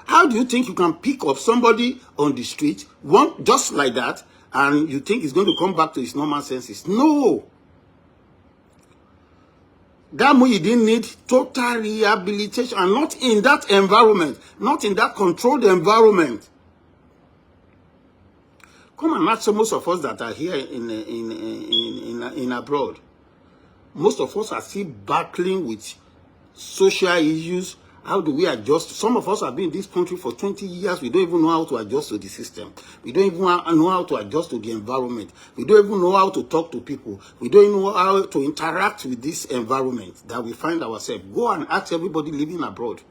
How do you think you can pick up somebody on the street, one just like that, and you think he's going to come back to his normal senses? No. That Muyideen need total rehabilitation, and not in that environment, not in that controlled environment. Come and ask most of us that are here in abroad. Most of us are still battling with social issues. How do we adjust? Some of us have been in this country for 20 years. We don't even know how to adjust to the system. We don't even know how to adjust to the environment. We don't even know how to talk to people. We don't even know how to interact with this environment that we find ourselves. Go and ask everybody living abroad.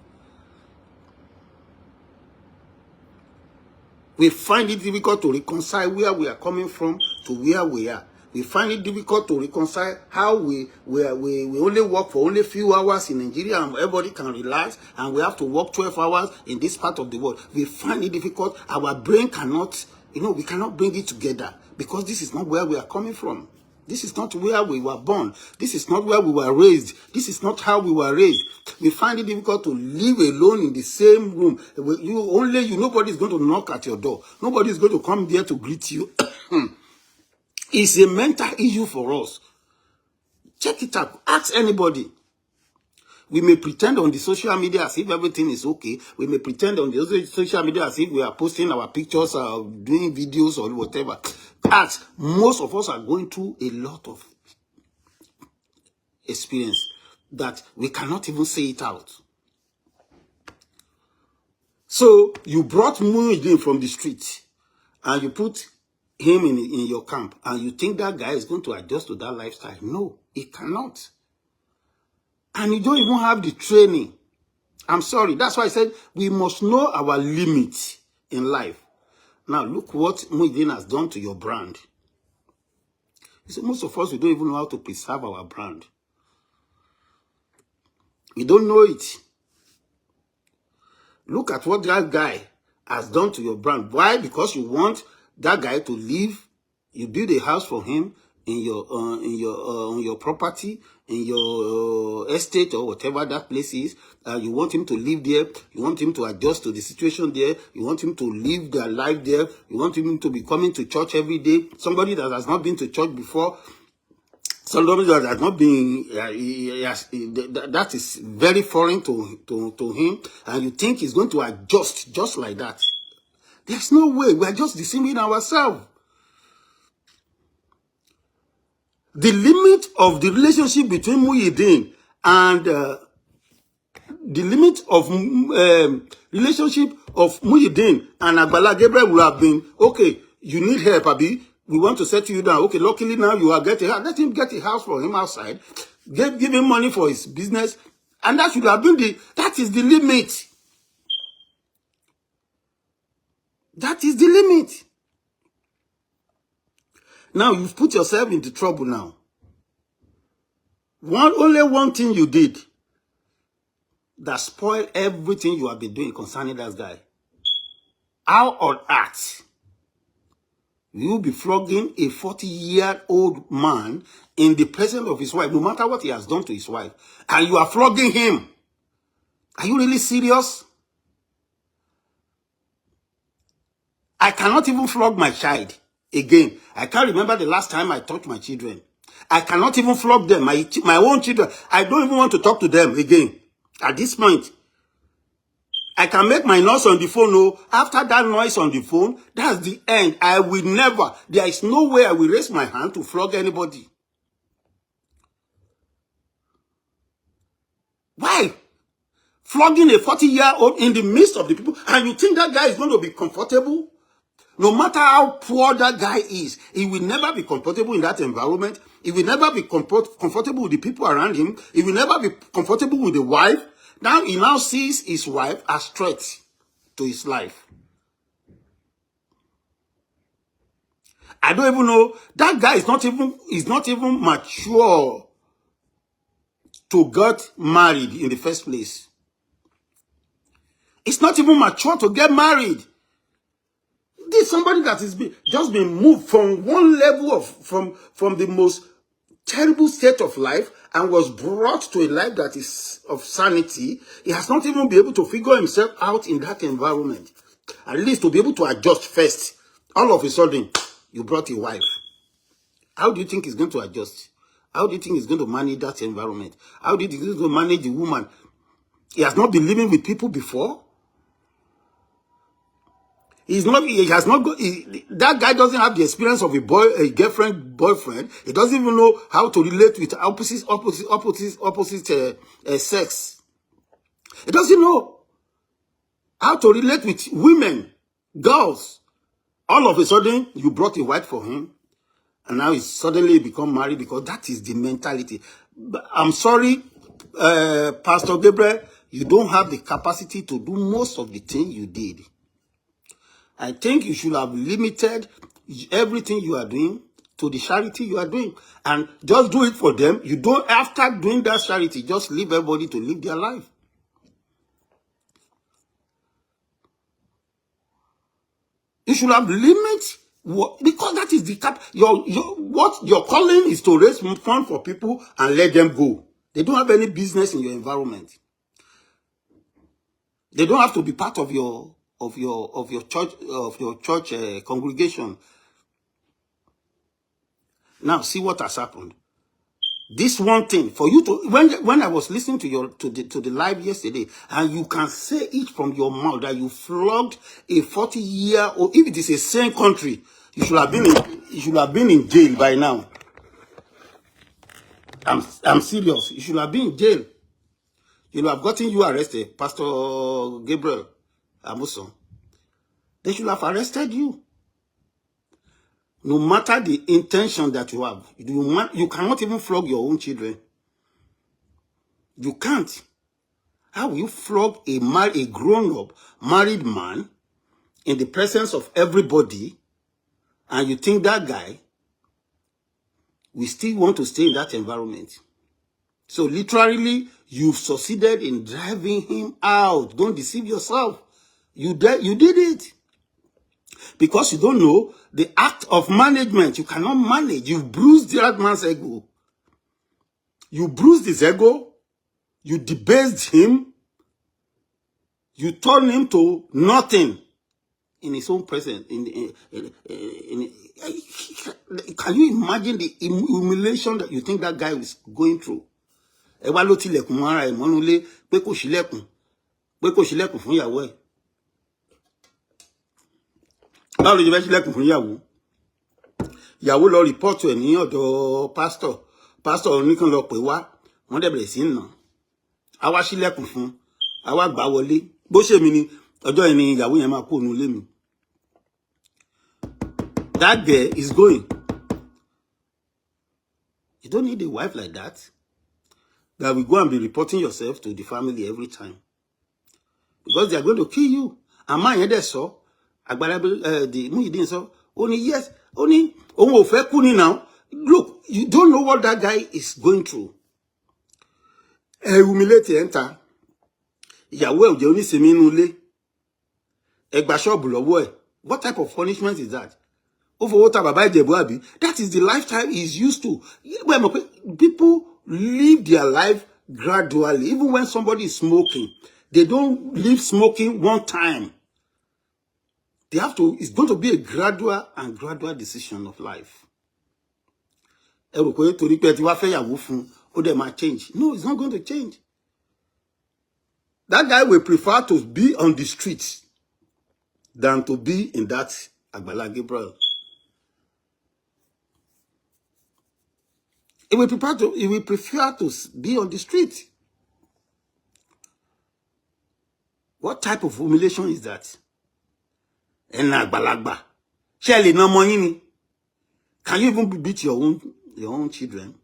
We find it difficult to reconcile where we are coming from to where we are. We find it difficult to reconcile how we only work for only few hours in Nigeria and everybody can relax, and we have to work 12 hours in this part of the world. We find it difficult. Our brain cannot, we cannot bring it together because this is not where we are coming from. This is not where we were born. This is not where we were raised. This is not how we were raised. We find it difficult to live alone in the same room. Nobody is going to knock at your door. Nobody is going to come there to greet you. It's a mental issue for us. Check it out. Ask anybody. We may pretend on the social media as if everything is okay. We may pretend on the social media as if we are posting our pictures or doing videos or whatever. Ask. Most of us are going through a lot of experience that we cannot even say it out. So you brought Muyideen from the street and you put him in your camp, and you think that guy is going to adjust to that lifestyle. No, he cannot. And you don't even have the training. I'm sorry. That's why I said we must know our limits in life. Now, look what Muyideen has done to your brand. You see, most of us, we don't even know how to preserve our brand. We don't know it. Look at what that guy has done to your brand. Why? Because you want that guy to live. You build a house for him in your on your property, in your estate or whatever that place is. You want him to live there. You want him to adjust to the situation there. You want him to live their life there. You want him to be coming to church every day. Somebody that has not been to church before. Somebody that has not been, that is very foreign to him. And you think he's going to adjust just like that. There's no way. We are just deceiving ourselves. The limit of the relationship between Muyideen and the limit of relationship of Muyideen and Agbala Gabiel would have been, okay, you need help, Abi. We want to settle you down. Okay, luckily now you are getting a house. Let him get a house for him outside. Give him money for his business. And that should have been that is the limit. That is the limit. Now you've put yourself into trouble now. Only one thing you did that spoiled everything you have been doing concerning that guy. How on earth will you be flogging a 40-year-old man in the presence of his wife, no matter what he has done to his wife, and you are flogging him? Are you really serious? I cannot even flog my child again. I can't remember the last time I touched my children. I cannot even flog them, my own children. I don't even want to talk to them again. At this point, I can make my noise on the phone. No, after that noise on the phone, that's the end. I will never. There is no way I will raise my hand to flog anybody. Why? Flogging a 40-year-old in the midst of the people, and you think that guy is going to be comfortable? No matter how poor that guy is, he will never be comfortable in that environment. He will never be comfortable with the people around him. He will never be comfortable with the wife. Now he now sees his wife as threat to his life. I don't even know. That guy is not even mature to get married in the first place. It's not even mature to get married. This is somebody that is just been moved from one level of from the most terrible state of life and was brought to a life that is of sanity, he has not even been able to figure himself out in that environment. At least to be able to adjust first. All of a sudden, you brought a wife. How do you think he's going to adjust? How do you think he's going to manage that environment? How do you think he's going to manage the woman? He has not been living with people before. He has not got, that guy doesn't have the experience of a boyfriend. He doesn't even know how to relate with opposite sex. He doesn't know how to relate with women, girls. All of a sudden, you brought a wife for him, and now he's suddenly become married because that is the mentality. But I'm sorry, Pastor Gabriel, you don't have the capacity to do most of the things you did. I think you should have limited everything you are doing to the charity you are doing. And just do it for them. You don't, after doing that charity, just leave everybody to live their life. You should have limit what, because that is the what your calling is to raise funds for people and let them go. They don't have any business in your environment. They don't have to be part of your church congregation. Now see what has happened. This one thing for you to when I was listening to the live yesterday, and you can say it from your mouth that you flogged a 40-year, or if it is a same country, you should have been in jail by now. I'm serious. You should have been in jail. You know, I've gotten you arrested, Pastor Gabriel Amuson. They should have arrested you. No matter the intention that you have, you cannot even flog your own children. You can't. How will you flog a grown-up, married man in the presence of everybody, and you think that guy will still want to stay in that environment? So literally, you've succeeded in driving him out. Don't deceive yourself. You did it. Because you don't know the act of management. You cannot manage. You've bruised that man's ego. You bruised his ego. You debased him. You turned him to nothing in his own presence. Can you imagine the humiliation that you think that guy is going through? Ẹ wá ló tilẹ̀kùn mọ́ ara ẹ̀ mọ́nú ilé pé kò ṣílẹ̀kùn fún ìyàwó ẹ̀. Báwo ló fẹ́ ṣílẹ̀kùn fún ìyàwó? Ìyàwó lọ rìpọ́ọ̀tù ẹ̀ ní ọ̀dọ̀ pásítọ̀ oníkan lọ pè wá, wọ́n dẹ̀ bẹ̀rẹ̀ sí ń nà. A wá ṣílẹ̀kùn fún, a wá gbà wọlé. Bó ṣe mi ni ọjọ́ yẹn ni ìyàwó yẹn máa kó nu ilé mi. That girl is going. You don't need a wife like that will go and be reporting yourself to the family every time. Because they are going to kill you. And man yẹn dẹ̀ sọ, Agbala Muyideen sọ, ó ní yes, ó ní òun ò fẹ́ kú ni now. Look, you don't know what that guy is going through. Humiliate enter. Ìyàwó ẹ̀ ò jẹ́ oníṣẹ́mi inú ilé. Ẹ gba ṣọ́ọ̀bù lọ́wọ́ ẹ̀. What type of punishment is that? Ó fowó ta bàbá Ìjẹ̀bú àbí? That is the lifestyle he is used to. People live their life gradually. Even when somebody is smoking, they don't leave smoking one time. They have to, it's going to be a gradual decision of life. No, it's not going to change. That guy will prefer to be on the streets than to be in that Agbala Gabiel. He will prefer to be on the street. What type of humiliation is that? And Agbalagba. Shelly no money. Can you even beat your own children?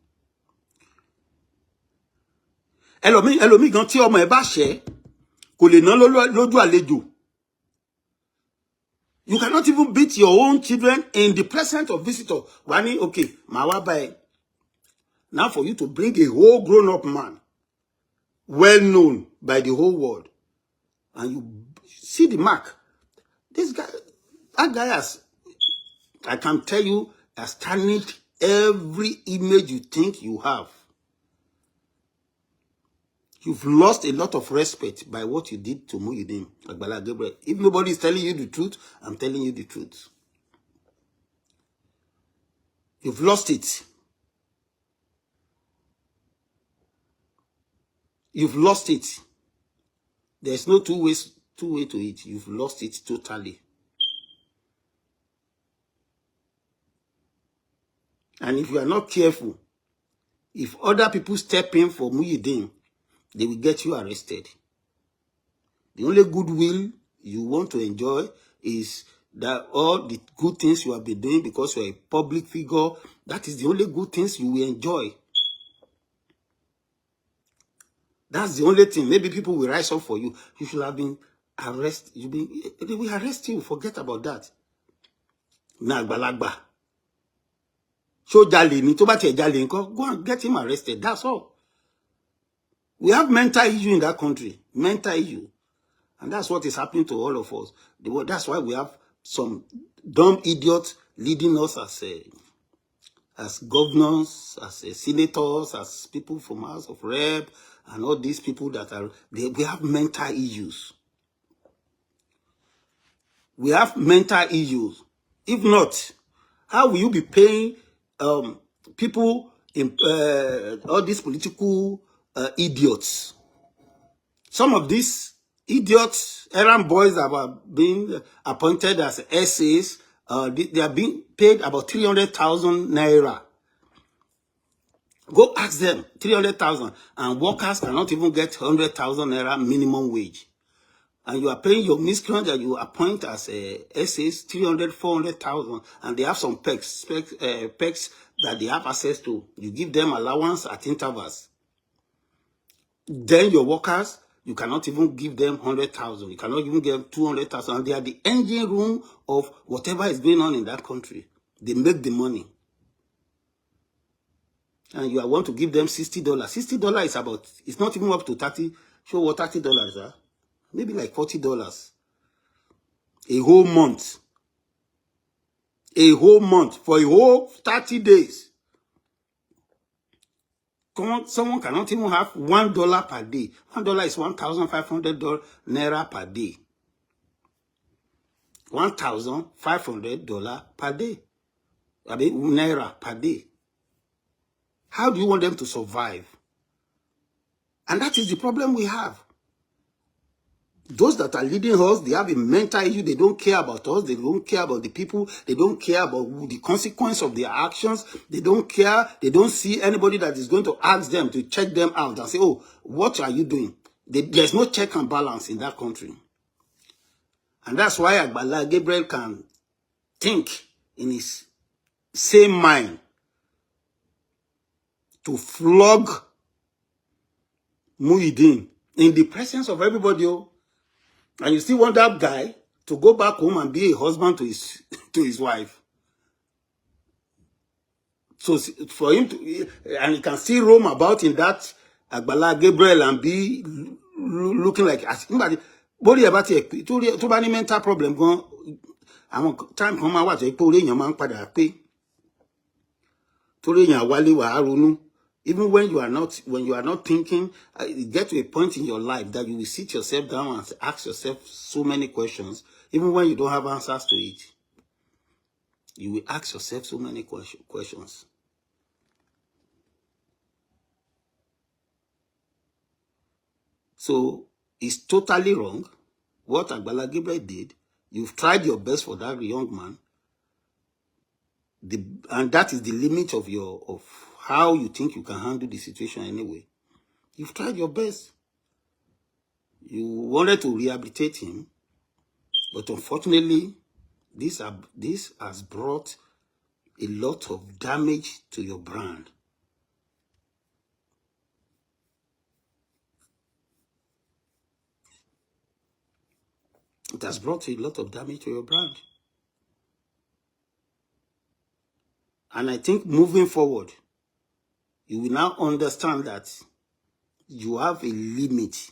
Ẹlòmíì gan tí ọmọ ẹ̀ bá ṣẹ̀ kò lè ná lójú àlejò. You cannot even beat your own children in the presence of visitors. Wani, okay, màá wá. Now for you to bring a whole grown-up man, well known by the whole world, and you see the mark. This guy, that guy has, I can tell you, has tarnished every image you think you have. You've lost a lot of respect by what you did to Muyideen, Agbala Gabiel. If nobody is telling you the truth, I'm telling you the truth. You've lost it. You've lost it. There's no two way to it. You've lost it totally. And if you are not careful, if other people step in for Muyideen, they will get you arrested. The only goodwill you want to enjoy is that all the good things you have been doing because you're a public figure, that is the only good things you will enjoy. That's the only thing. Maybe people will rise up for you. You should have been arrested. They will arrest you. Forget about that. Na Agbalagba. So jale ni to ba tie jale nko, go and get him arrested. That's all. We have mental issue in that country. Mental issue. And that's what is happening to all of us. That's why we have some dumb idiots leading us as governors, as senators, as people from House of Rep, and all these people that are, we have mental issues. We have mental issues. If not, how will you be paying people in all these political idiots? Some of these idiots, errand boys that are being appointed as SAs, they are being paid about 300,000 naira. Go ask them, 300,000, and workers cannot even get 100,000 naira minimum wage. And you are paying your miscreant that you appoint as SAs 300, 400,000, and they have some perks that they have access to. You give them allowance at intervals. Then your workers, you cannot even give them 100,000. You cannot even give them 200,000. And they are the engine room of whatever is going on in that country. They make the money. And you want to give them $60. $60 is about, it's not even up to 30. Show what $30 are. Maybe like $40. A whole month. A whole month. For a whole 30 days. Someone cannot even have $1 per day. $1 is $1,500 naira per day. $1,500 per day. I mean, naira per day. How do you want them to survive? And that is the problem we have. Those that are leading us, they have a mental issue. They don't care about us. They don't care about the people. They don't care about the consequence of their actions. They don't care. They don't see anybody that is going to ask them to check them out and say, oh, what are you doing? There's no check and balance in that country. And that's why Agbala Gabiel can think in his same mind to flog Muyideen in the presence of everybody. And you still want that guy to go back home and be a husband to his wife. So for him to, and he can still roam about in that Agbala Gabiel and be looking like body about it. To any mental problem going. Time come out to pull in your man pada pay. Even when you are not thinking, you get to a point in your life that you will sit yourself down and ask yourself so many questions, even when you don't have answers to it. You will ask yourself so many questions. So it's totally wrong what Agbala Gabiel did. You've tried your best for that young man. And that is the limit of how you think you can handle the situation anyway. You've tried your best. You wanted to rehabilitate him, but unfortunately, this has brought a lot of damage to your brand. It has brought a lot of damage to your brand. And I think moving forward, you will now understand that you have a limit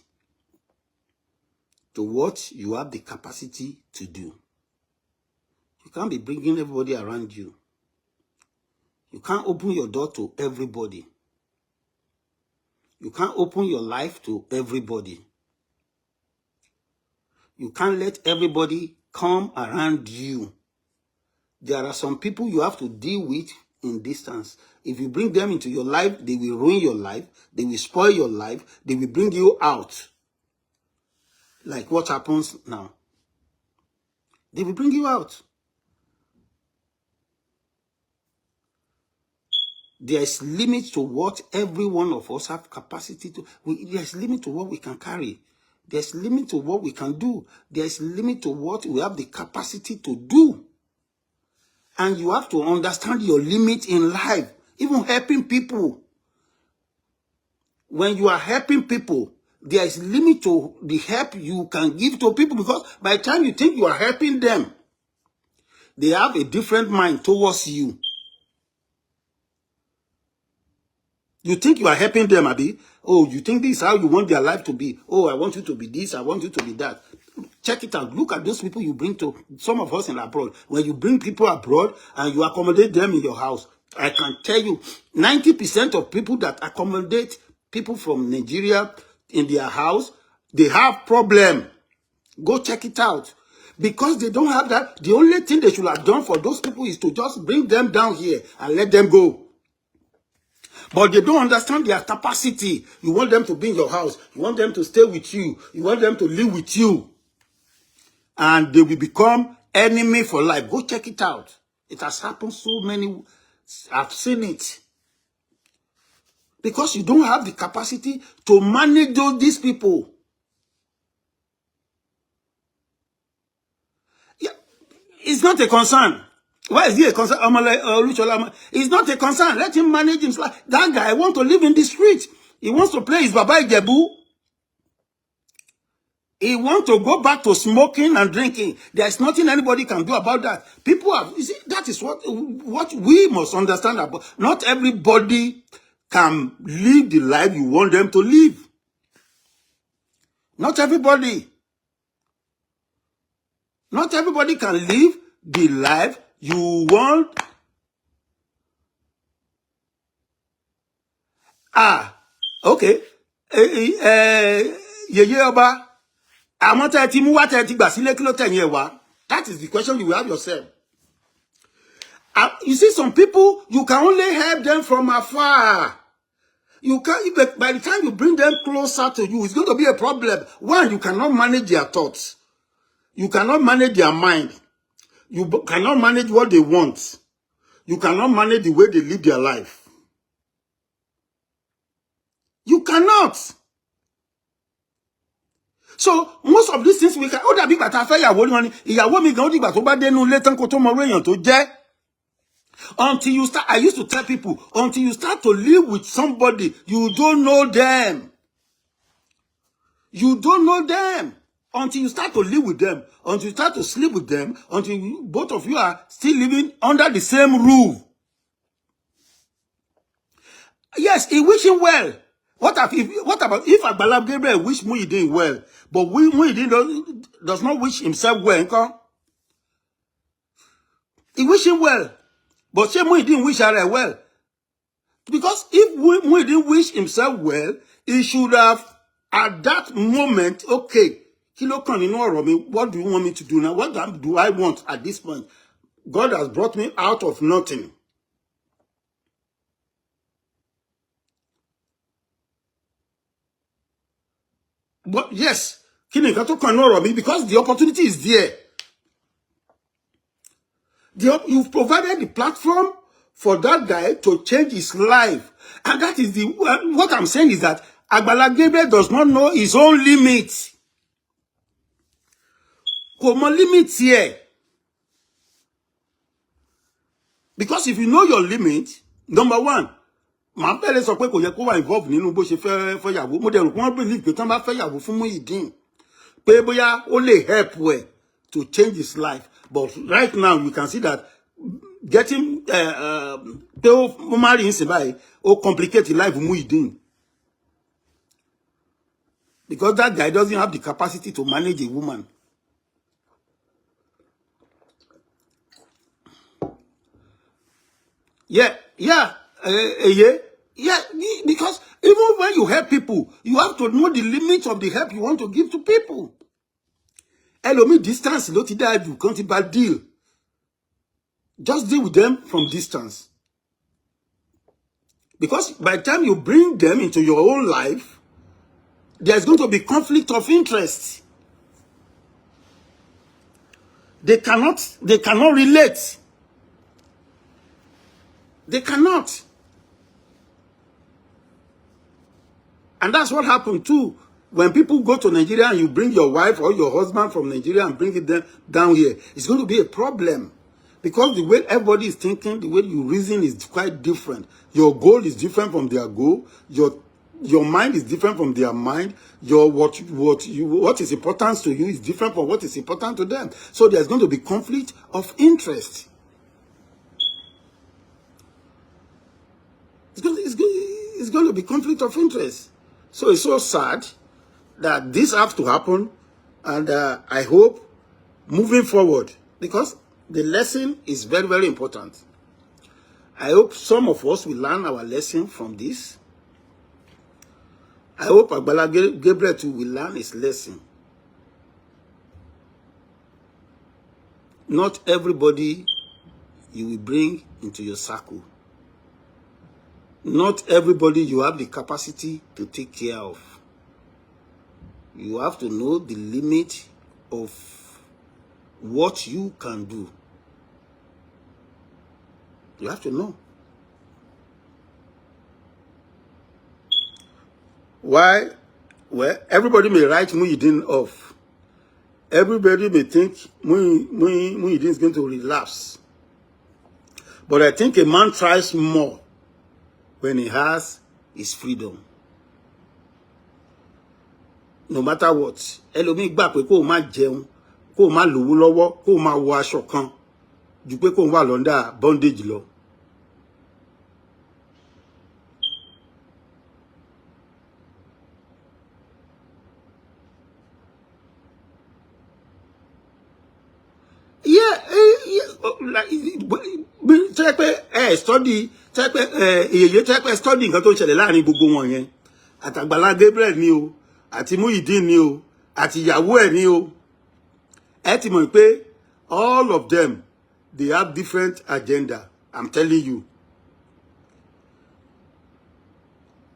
to what you have the capacity to do. You can't be bringing everybody around you. You can't open your door to everybody. You can't open your life to everybody. You can't let everybody come around you. There are some people you have to deal with in distance. If you bring them into your life, they will ruin your life. They will spoil your life. They will bring you out. Like what happens now. They will bring you out. There's limit to what every one of us have capacity to. There's limit to what we can carry. There's limit to what we can do. There's limit to what we have the capacity to do. And you have to understand your limit in life. Even helping people. When you are helping people, there is limit to the help you can give to people, because by the time you think you are helping them, they have a different mind towards you. You think you are helping them, Abi? Oh, you think this is how you want their life to be? Oh, I want you to be this, I want you to be that. Check it out. Look at those people you bring to some of us in abroad. When you bring people abroad and you accommodate them in your house, I can tell you, 90% of people that accommodate people from Nigeria in their house, they have problem. Go check it out. Because they don't have that, the only thing they should have done for those people is to just bring them down here and let them go. But they don't understand their capacity. You want them to be in your house. You want them to stay with you. You want them to live with you. And they will become enemy for life. Go check it out. It has happened so many. I've seen it. Because you don't have the capacity to manage these people. Yeah, it's not a concern. Why is he a concern? It's not a concern. Let him manage his life. That guy wants to live in the street. He wants to play his Baba Ijebu. He wants to go back to smoking and drinking. There's nothing anybody can do about that. People have, you see, that is what we must understand about. Not everybody can live the life you want them to live. Not everybody. Not everybody can live the life you want. Okay. Yeye Oba. That is the question you will have yourself. You see, some people, you can only help them from afar. You can't, by the time you bring them closer to you, it's going to be a problem. One, you cannot manage their thoughts. You cannot manage their mind. You cannot manage what they want. You cannot manage the way they live their life. You cannot. So most of these things we can. Oh, that big bata affair ìyàwó ni wọ́n ní. Ìyàwó mi gan ó dìgbà tó bá dénú ilé tán kó tó mọ èèyàn tó jẹ́. Until you start, I used to tell people, until you start to live with somebody, you don't know them. You don't know them. Until you start to live with them, until you start to sleep with them, until both of you are still living under the same roof. Yes, he wish him well. What about if Agbala Gabiel wish Muyideen well, but Muyideen does not wish himself well, okay? He wish him well, but say Muyideen wish her well. Because if Muyideen wish himself well, he should have, at that moment, okay, what do you want me to do now? What do I want at this point? God has brought me out of nothing. But yes, because the opportunity is there. You've provided the platform for that guy to change his life. And that is what I'm saying is that Agbala Gabiel does not know his own limits. Common limits here. Because if you know your limit, number one, my parents are going to involved nínú bó ṣe fẹ́ yàwó. Mo dẹ̀ rò wọ́n believe pé tán bá fẹ́ yàwó fún Muyideen. Pé bóyá ó lè help well to change his life. But right now, you can see that getting marry in Sibai or complicate the life of Muyideen. Because that guy doesn't have the capacity to manage a woman. Yeah, yeah, yeah, yeah. Because even when you help people, you have to know the limits of the help you want to give to people. Elomi distance, ló ti dáa jù, kan ti bá deal. Just deal with them from distance. Because by the time you bring them into your own life, there's going to be conflict of interest. They cannot relate. They cannot. And that's what happened too. When people go to Nigeria and you bring your wife or your husband from Nigeria and bring it down here, it's going to be a problem. Because the way everybody is thinking, the way you reason is quite different. Your goal is different from their goal. Your mind is different from their mind. What is important to you is different from what is important to them. So there's going to be conflict of interest. It's going to be conflict of interest. So it's so sad that this has to happen, and I hope moving forward, because the lesson is very, very important. I hope some of us will learn our lesson from this. I hope Agbala Gabiel too will learn his lesson. Not everybody you will bring into your circle. Not everybody you have the capacity to take care of. You have to know the limit of what you can do. You have to know. Why? Well, everybody may write Muyideen off. Everybody may think Muyideen is going to relapse. But I think a man tries more when he has his freedom. No matter what, ẹlòmíì gbà pé kó má jẹun, kó má lówó lọ́wọ́, kó má wọ aṣọ kan, ju pé kó wà lọ́ndà bondage lọ. Yeah, tẹ́ pé study, tẹ́ pé èyí tẹ́ pé study nǹkan tó ń ṣẹlẹ̀ láàrin gbogbo wọn yẹn. Àtàgbàlá Gabriel ni o, àti Muyideen ni o, àti ìyàwó ẹ̀ ni o. Ẹ ti mọ̀ pé all of them, they have different agenda. I'm telling you.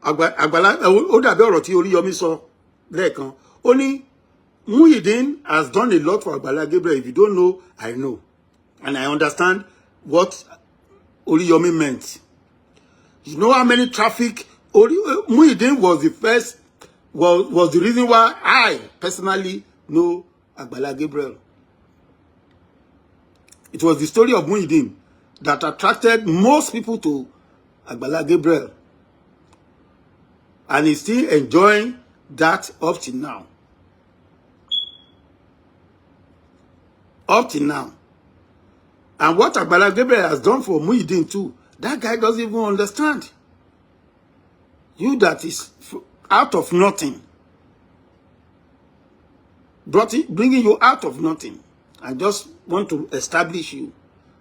Agbala ó dàbí ọ̀rọ̀ tí Oríyọmí sọ lẹ́ẹ̀kan. Ó ní Muyideen has done a lot for Agbala Gabiel. If you don't know, I know. And I understand what Oriyomi meant. You know how many traffic Muyideen was the first, was the reason why I personally know Agbala Gabiel. It was the story of Muyideen that attracted most people to Agbala Gabiel. And he's still enjoying that up till now. Up till now. And what Agbala Gabiel has done for Muyideen too, that guy doesn't even understand. You that is out of nothing. Bringing you out of nothing. I just want to establish you.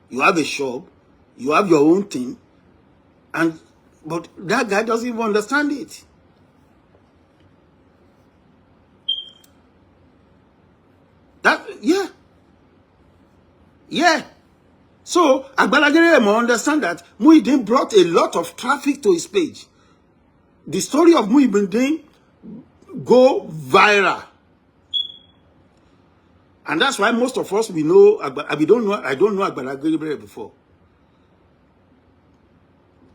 You have a shop. You have your own thing. But that guy doesn't even understand it. Yeah. Yeah. So, Agbala Gabiel must understand that Muyideen brought a lot of traffic to his page. The story of Muyideen go viral. And that's why most of us, we know, I don't know Agbala Gabiel before.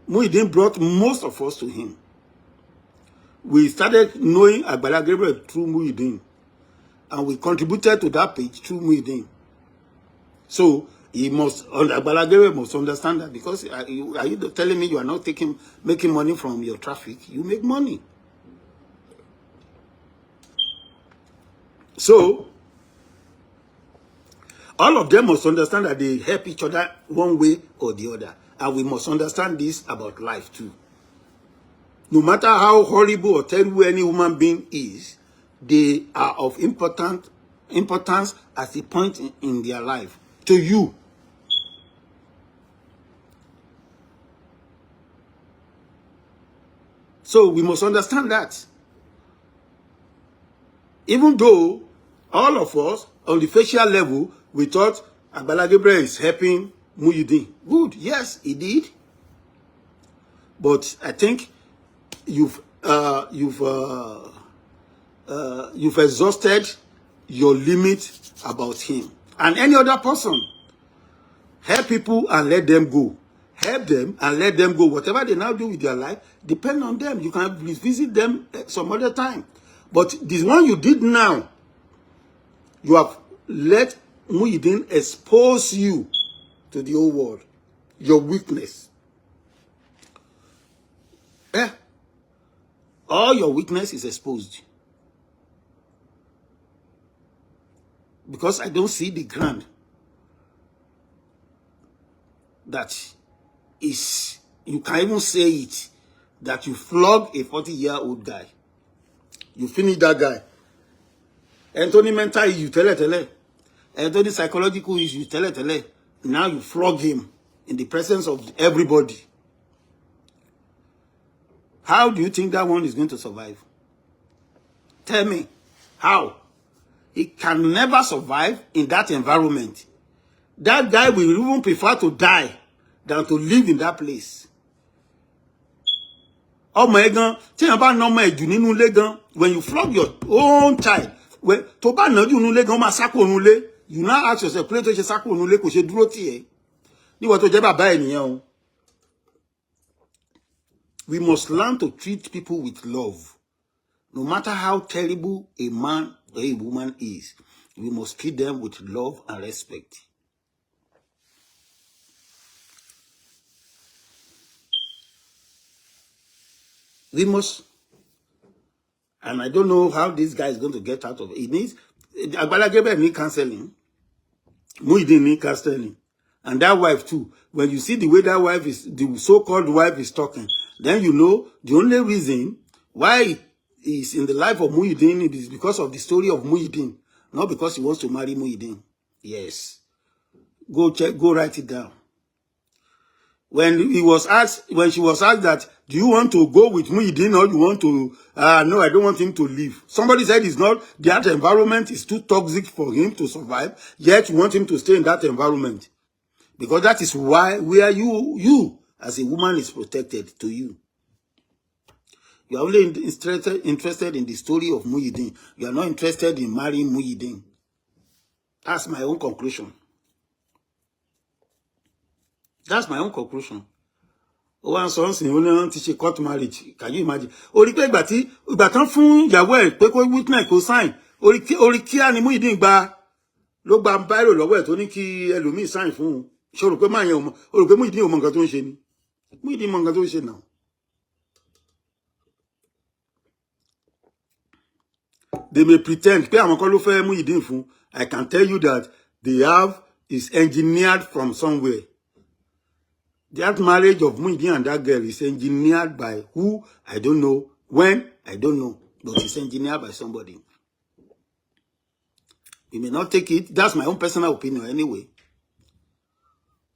Muyideen brought most of us to him. We started knowing Agbala Gabiel through Muyideen. And we contributed to that page through Muyideen. So, Agbala Gabiel must understand that, because are you telling me you are not making money from your traffic? You make money. So, all of them must understand that they help each other one way or the other. And we must understand this about life too. No matter how horrible or terrible any human being is, they are of importance at a point in their life. To you. So we must understand that. Even though all of us, on the facial level, we thought Agbala Gabiel is helping Muyideen. Good, yes, he did. But I think you've exhausted your limit about him. And any other person, help people and let them go. Help them and let them go. Whatever they now do with their life, depend on them. You can visit them some other time. But this one you did now, you have let Muyideen expose you to the whole world. Your weakness. All your weakness is exposed. Because I don't see the ground that is, you can even say it, that you flog a 40-year-old guy. You finish that guy. Anthony mental issue, tell. Anthony psychological issue, tell. Now you flog him in the presence of everybody. How do you think that one is going to survive? Tell me. How? He can never survive in that environment. That guy will even prefer to die than to live in that place. Oh my God, when you flog your own child, when to ba na ju nule gan ma sako nule, you now ask yourself, play to sako nule kò ṣe dúró tì ẹ́. Ni wọ́n tó jẹ́ bàbá ènìyàn o. We must learn to treat people with love. No matter how terrible a man or a woman is, we must treat them with love and respect. We must, and I don't know how this guy is going to get out of it. He needs, Agbala Gabiel need counseling. Muyideen need counseling. And that wife too. When you see the way that wife is, the so-called wife is talking, then you know the only reason why he's in the life of Muyideen is because of the story of Muyideen, not because he wants to marry Muyideen. Yes. Go check, go write it down. When she was asked that, do you want to go with Muyideen or you want to, no, I don't want him to leave. Somebody said it's not, that environment is too toxic for him to survive, yet you want him to stay in that environment. Because that is why, where you as a woman is protected to you. You are only interested in the story of Muyideen. You are not interested in marrying Muyideen. That's my own conclusion. That's my own conclusion. One something only teach a court marriage. Can you imagine? Ori pe ìgbà tán fún ìyàwó ẹ̀ pé kó witness kó sign. Ori kíá ni Muyideen gba ló gba báírò lọ́wọ́ ẹ̀ tó ní kí ẹlòmíì sign fún un. Ṣé o rò pé máa yẹn o rò pé Muyideen ò mọ nǹkan tó ń ṣe ni? Muyideen mọ nǹkan tó ń ṣe now. They may pretend pé àwọn kan ló fẹ́ Muyideen fún. I can tell you that they have is engineered from somewhere. That marriage of Muyideen and that girl is engineered by who? I don't know. When? I don't know. But it's engineered by somebody. You may not take it. That's my own personal opinion anyway.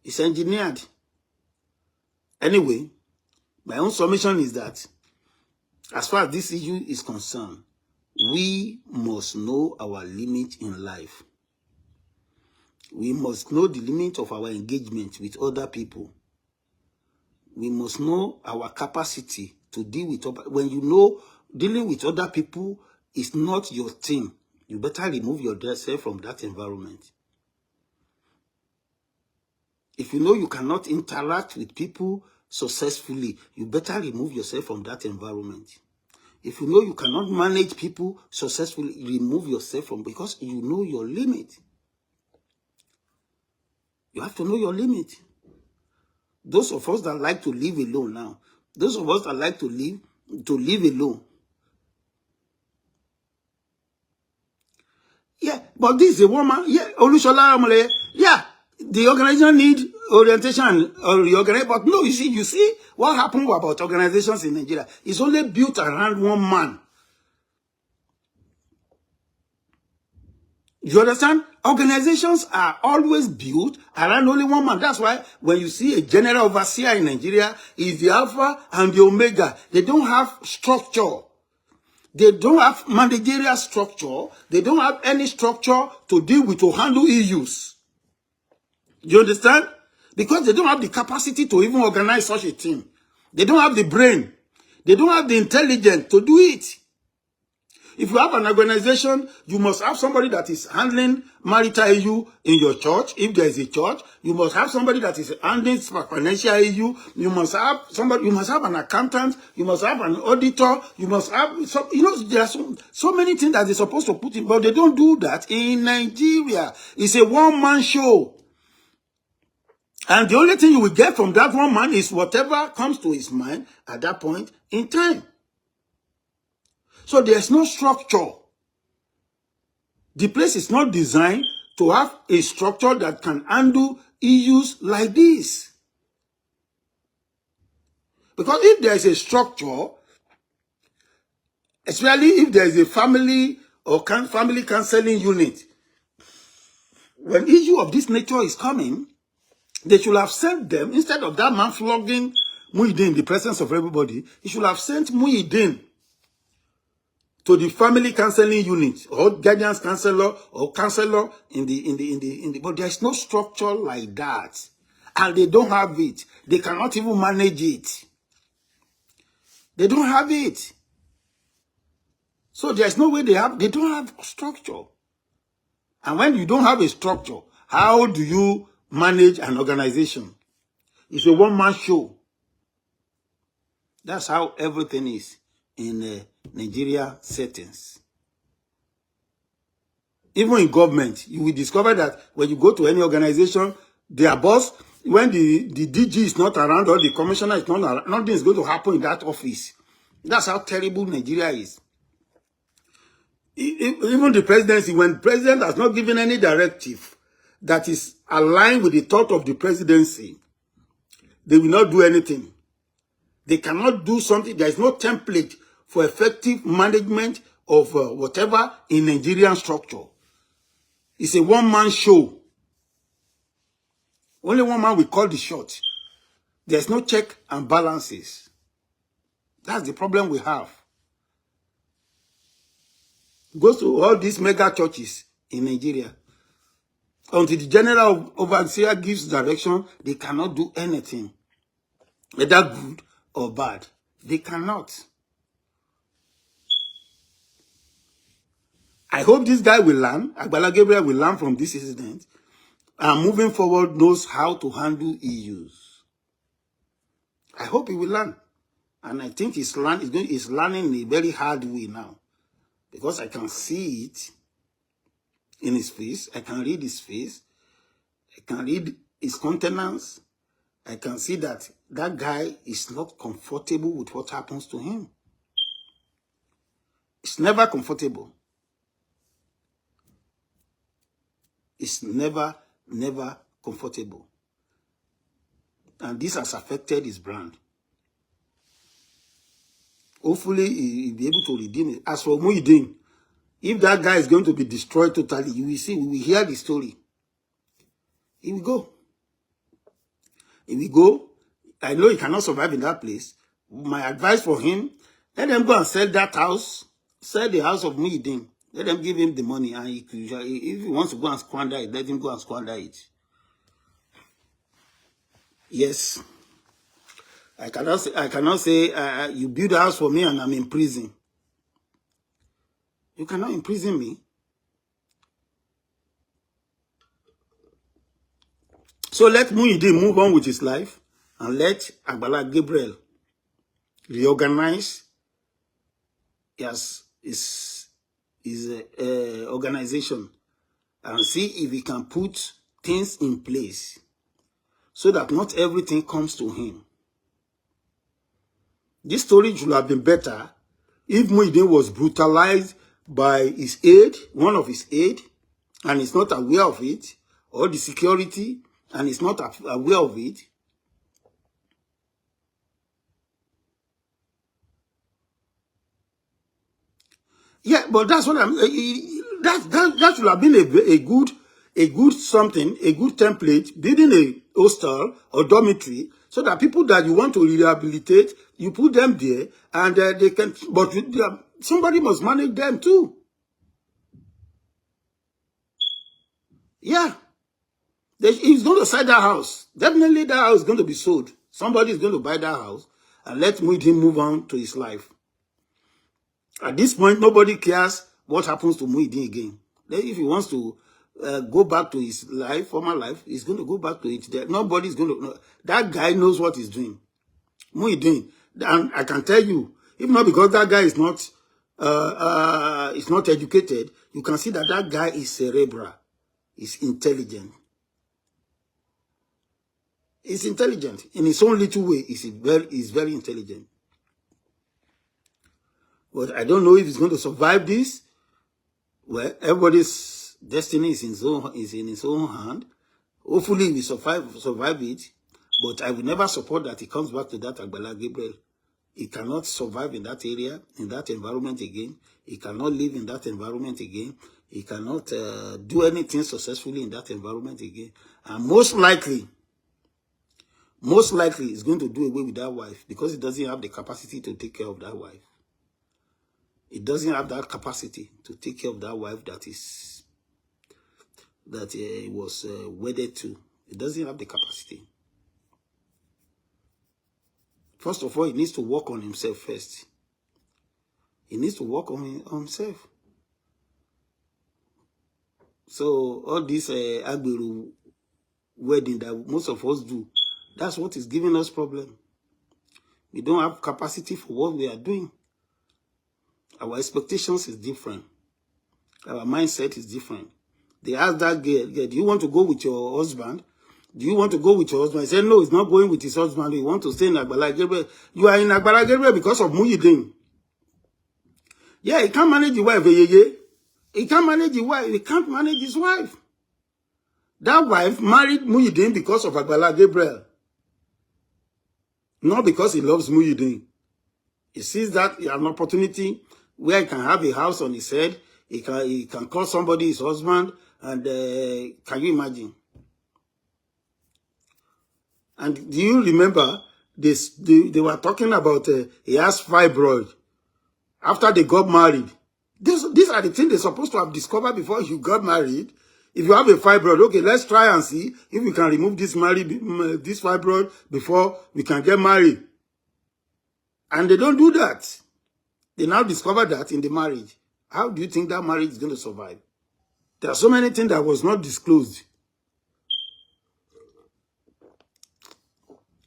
It's engineered. Anyway, my own submission is that as far as this issue is concerned, we must know our limit in life. We must know the limit of our engagement with other people. We must know our capacity to deal with other. When you know dealing with other people is not your thing, you better remove yourself from that environment. If you know you cannot interact with people successfully, you better remove yourself from that environment. If you know you cannot manage people successfully, remove yourself from, because you know your limit. You have to know your limit. Those of us that like to live alone now, those of us that like to live alone. Yeah, but this is a woman. Yeah, Olushola Amole. Yeah, the organization need orientation or reorganize. But no, you see what happened about organizations in Nigeria. It's only built around one man. You understand? Organizations are always built around only one man. That's why when you see a general overseer in Nigeria, is the alpha and the omega. They don't have structure. They don't have managerial structure. They don't have any structure to deal with, to handle issues. You understand? Because they don't have the capacity to even organize such a thing. They don't have the brain. They don't have the intelligence to do it. If you have an organization, you must have somebody that is handling marital issue in your church. If there is a church, you must have somebody that is handling financial issue. You must have somebody. You must have an accountant. You must have an auditor. You must have some. You know, there are so many things that they're supposed to put in, but they don't do that in Nigeria. It's a one-man show, and the only thing you will get from that one man is whatever comes to his mind at that point in time. So there's no structure. The place is not designed to have a structure that can handle issues like this. Because if there is a structure, especially if there is a family or family counseling unit, when issue of this nature is coming, they should have sent them, instead of that man flogging Muyideen in the presence of everybody, he should have sent Muyideen to the family counseling unit or guidance counselor or counselor but there's no structure like that, and they don't have it. They cannot even manage it. They don't have it. So there's no way they don't have structure. And when you don't have a structure, how do you manage an organization? It's a one-man show. That's how everything is in Nigeria settings. Even in government, you will discover that when you go to any organization, their boss, when the DG is not around or the commissioner is not around, nothing is going to happen in that office. That's how terrible Nigeria is. Even the presidency, when the president has not given any directive that is aligned with the thought of the presidency, they will not do anything. They cannot do something. There is no template for effective management of whatever in Nigerian structure. It's a one-man show. Only one man will call the shot. There's no check and balances. That's the problem we have. Go to all these mega churches in Nigeria. Until the general overseer gives direction, they cannot do anything, whether good or bad. They cannot. I hope this guy will learn. Agbala Gabiel will learn from this incident, and moving forward knows how to handle issues. I hope he will learn. And I think he's learning in a very hard way now. Because I can see it in his face. I can read his face. I can read his countenance. I can see that that guy is not comfortable with what happens to him. It's never comfortable. It's never comfortable. And this has affected his brand. Hopefully, he'll be able to redeem it. As for Muyideen, if that guy is going to be destroyed totally, you will see, we will hear the story. He will go. He will go. I know he cannot survive in that place. My advice for him, let them go and sell that house. Sell the house of Muyideen. Let them give him the money. And if he wants to go and squander it, let him go and squander it. Yes. I cannot say you build a house for me and I'm in prison. You cannot imprison me. So let Muyideen move on with his life and let Agbala Gabiel reorganize his organization and see if he can put things in place so that not everything comes to him. This story should have been better if Muyideen was brutalized by his aide, one of his aide, and is not aware of it, or the security, and is not aware of it. Yeah, but that's what that should have been a good something, a good template, building a hostel or dormitory, so that people that you want to rehabilitate, you put them there, and they can. But somebody must manage them too. Yeah, he's going to sell that house. Definitely, that house is going to be sold. Somebody is going to buy that house and let Muyideen move on to his life. At this point, nobody cares what happens to Muyideen again. Then if he wants to go back to his life, former life, he's going to go back to it. Nobody's going to know. That guy knows what he's doing. Muyideen, and I can tell you, if not because that guy is not educated, you can see that that guy is cerebral. He's intelligent. He's intelligent. In his own little way, he's very intelligent. But I don't know if he's going to survive this. Well, everybody's destiny is in his own hand. Hopefully, we survive it. But I will never support that he comes back to that Agbala Gabiel. He cannot survive in that area, in that environment again. He cannot live in that environment again. He cannot do anything successfully in that environment again. And most likely, he's going to do away with that wife because he doesn't have the capacity to take care of that wife. He doesn't have that capacity to take care of that wife that he was wedded to. He doesn't have the capacity. First of all, he needs to work on himself first. He needs to work on himself. So all this Agbero wedding that most of us do, that's what is giving us problem. We don't have capacity for what we are doing. Our expectations is different. Our mindset is different. They asked that girl, do you want to go with your husband? Do you want to go with your husband? He said, no, he's not going with his husband. He wants to stay in Agbala Gabiel. You are in Agbala Gabiel because of Muyideen. Yeah, he can't manage the wife. He can't manage the wife. He can't manage his wife. That wife married Muyideen because of Agbala Gabiel. Not because he loves Muyideen. He sees that he has an opportunity where he can have a house on his head. He can call somebody his husband. And can you imagine? And do you remember this? They were talking about he has fibroid after they got married. These are the things they're supposed to have discovered before you got married. If you have a fibroid, okay, let's try and see if we can remove this fibroid before we can get married. And they don't do that. They now discover that in the marriage. How do you think that marriage is going to survive? There are so many things that was not disclosed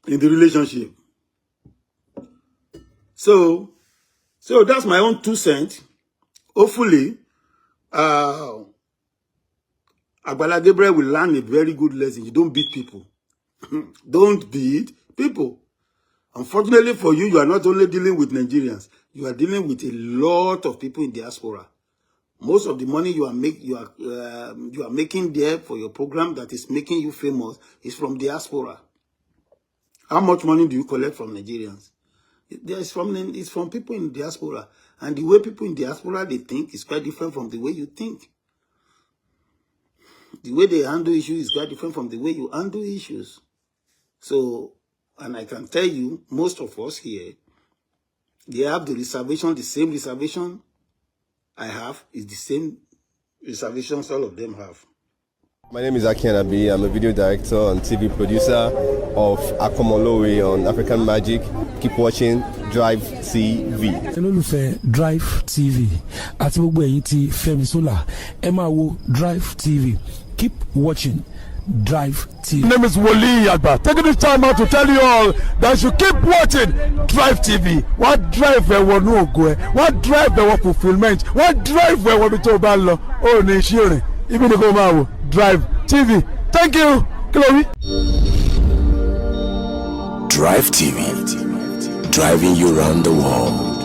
in the relationship. So that's my own 2 cents. Hopefully, Agbala Gabiel will learn a very good lesson. You don't beat people. Don't beat people. Unfortunately for you, you are not only dealing with Nigerians. You are dealing with a lot of people in diaspora. Most of the money you are making there for your program that is making you famous is from diaspora. How much money do you collect from Nigerians? It's from people in diaspora. And the way people in diaspora, they think is quite different from the way you think. The way they handle issues is quite different from the way you handle issues. So, and I can tell you, most of us here, they have the reservation, the same reservation I have, is the same reservations all of them have. My name is Gabiel And Muyideen. I'm a video director and TV producer of Akomolowe on African Magic. Keep watching Drivetv. Olólùfẹ́ Drivetv àti gbogbo ẹ̀yin tí Fẹ́mi Sola ẹ máa wo Drivetv. Keep watching Drivetv. My name is Wole Agba. Taking this time out to tell you all that you keep watching Drivetv. What drive ẹ̀wọ̀ ní ògo ẹ̀? What drive ẹ̀wọ̀ fulfilment? What drive ẹ̀wọ̀ bí tó bá lọ? Ó ní iṣẹ́ rìn. Ibi ni kò máa wò Drivetv. Thank you. Chloe. Drivetv, driving you around the world.